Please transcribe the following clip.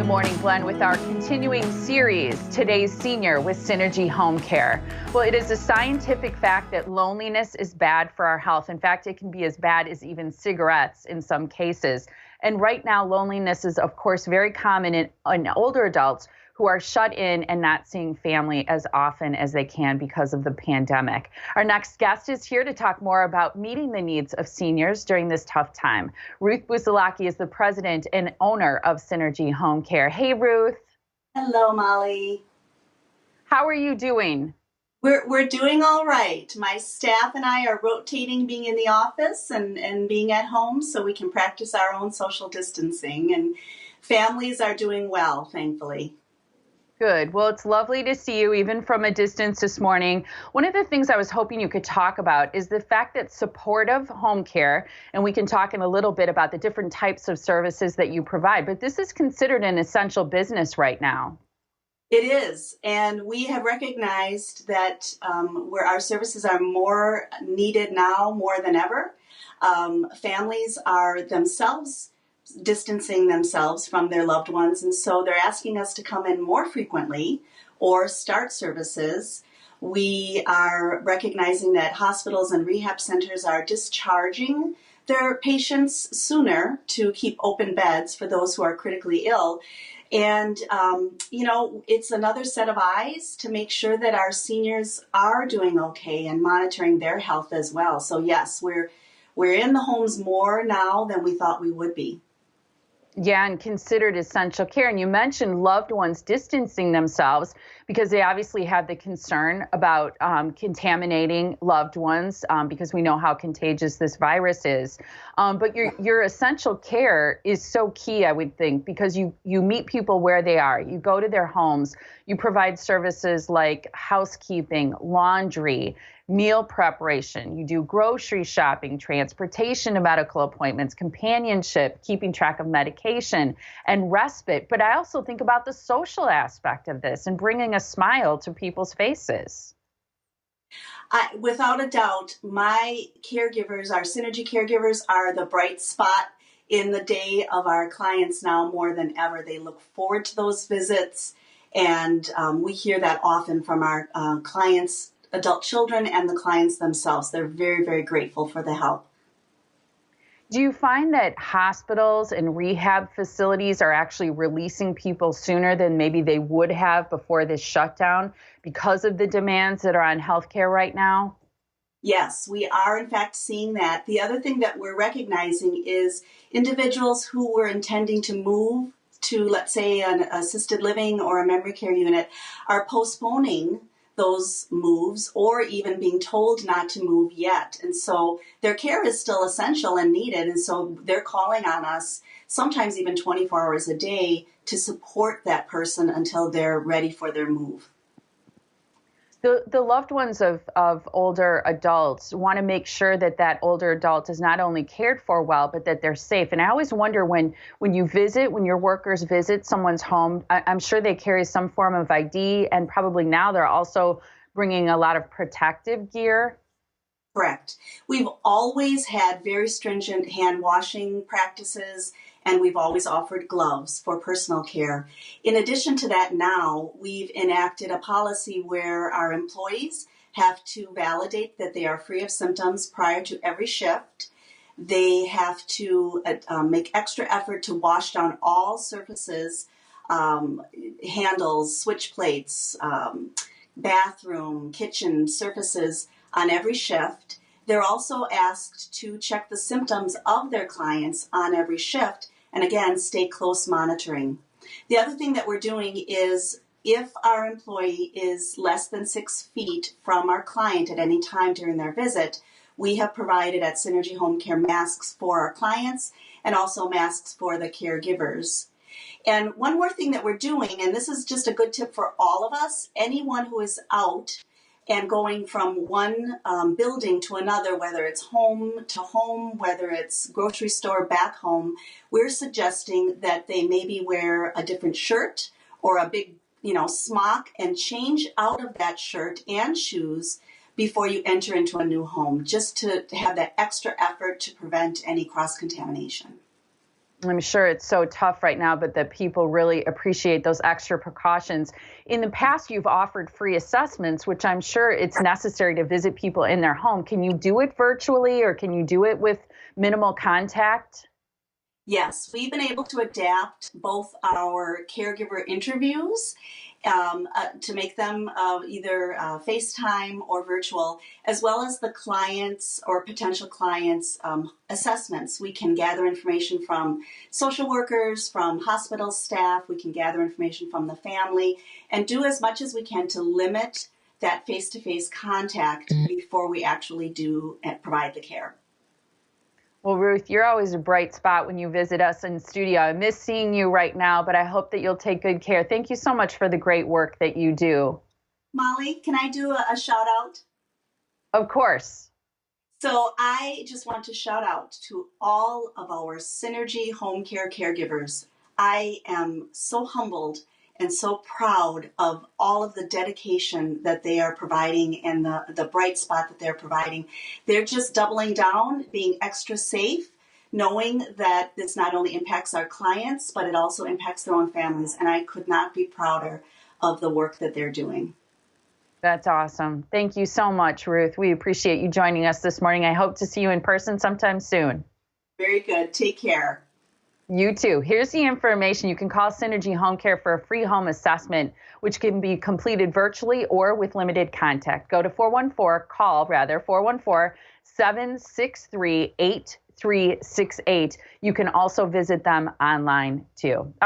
Morning Blend with our continuing series, Today's Senior with Synergy Home Care. Well, it is a scientific fact that loneliness is bad for our health. In fact, it can be as bad as even cigarettes in some cases. And right now, loneliness is, of course, very common in older adults who are shut in and not seeing family as often as they can because of the pandemic. Our next guest is here to talk more about meeting the needs of seniors during this tough time. Ruth Busalacchi is the president and owner of Synergy Home Care. Hey, Ruth. Hello, Molly. How are you doing? We're doing all right. My staff and I are rotating being in the office and being at home so we can practice our own social distancing, and families are doing well, thankfully. Good. Well, it's lovely to see you even from a distance this morning. One of the things I was hoping you could talk about is the fact that supportive home care, and we can talk in a little bit about the different types of services that you provide, but this is considered an essential business right now. It is, and we have recognized that where our services are more needed now more than ever. Families are themselves distancing themselves from their loved ones, and so they're asking us to come in more frequently or start services. We are recognizing that hospitals and rehab centers are discharging their patients sooner to keep open beds for those who are critically ill. And, it's another set of eyes to make sure that our seniors are doing okay and monitoring their health as well. So yes, we're in the homes more now than we thought we would be. Yeah, and considered essential care. And you mentioned loved ones distancing themselves because they obviously have the concern about contaminating loved ones because we know how contagious this virus is. But your essential care is so key, I would think, because you meet people where they are. You go to their homes. You provide services like housekeeping, laundry, meal preparation. You do grocery shopping, transportation to medical appointments, companionship, keeping track of medication, and respite. But I also think about the social aspect of this and bringing a smile to people's faces. Without a doubt, my caregivers, our Synergy caregivers, are the bright spot in the day of our clients now more than ever. They look forward to those visits, and we hear that often from our clients, adult children, and the clients themselves. They're very, very grateful for the help. Do you find that hospitals and rehab facilities are actually releasing people sooner than maybe they would have before this shutdown because of the demands that are on healthcare right now? Yes, we are in fact seeing that. The other thing that we're recognizing is individuals who were intending to move to, let's say, an assisted living or a memory care unit are postponing those moves or even being told not to move yet. And so their care is still essential and needed. And so they're calling on us sometimes even 24 hours a day to support that person until they're ready for their move. The loved ones of older adults want to make sure that that older adult is not only cared for well, but that they're safe. And I always wonder when your workers visit someone's home, I'm sure they carry some form of ID, and probably now they're also bringing a lot of protective gear. Correct. We've always had very stringent hand washing practices, and we've always offered gloves for personal care. In addition to that, now we've enacted a policy where our employees have to validate that they are free of symptoms prior to every shift. They have to make extra effort to wash down all surfaces, handles, switch plates, bathroom, kitchen surfaces on every shift. They're also asked to check the symptoms of their clients on every shift, and again, stay close monitoring. The other thing that we're doing is if our employee is less than 6 feet from our client at any time during their visit, we have provided at Synergy Home Care masks for our clients and also masks for the caregivers. And one more thing that we're doing, and this is just a good tip for all of us, anyone who is out and going from one building to another, whether it's home to home, whether it's grocery store back home, we're suggesting that they maybe wear a different shirt or a big, smock and change out of that shirt and shoes before you enter into a new home, just to have that extra effort to prevent any cross-contamination. I'm sure it's so tough right now, but that people really appreciate those extra precautions. In the past, you've offered free assessments, which I'm sure it's necessary to visit people in their home. Can you do it virtually or can you do it with minimal contact? Yes, we've been able to adapt both our caregiver interviews to make them either FaceTime or virtual, as well as the clients or potential clients' assessments. We can gather information from social workers, from hospital staff, we can gather information from the family, and do as much as we can to limit that face to face contact before we actually do provide the care. Well, Ruth, you're always a bright spot when you visit us in studio. I miss seeing you right now, but I hope that you'll take good care. Thank you so much for the great work that you do. Molly, can I do a shout out? Of course. So I just want to shout out to all of our Synergy Home Care caregivers. I am so humbled and so proud of all of the dedication that they are providing and the bright spot that they're providing. They're just doubling down, being extra safe, knowing that this not only impacts our clients, but it also impacts their own families. And I could not be prouder of the work that they're doing. That's awesome. Thank you so much, Ruth. We appreciate you joining us this morning. I hope to see you in person sometime soon. Very good. Take care. You too. Here's the information. You can call Synergy Home Care for a free home assessment, which can be completed virtually or with limited contact. Go to 414-763-8368. You can also visit them online too.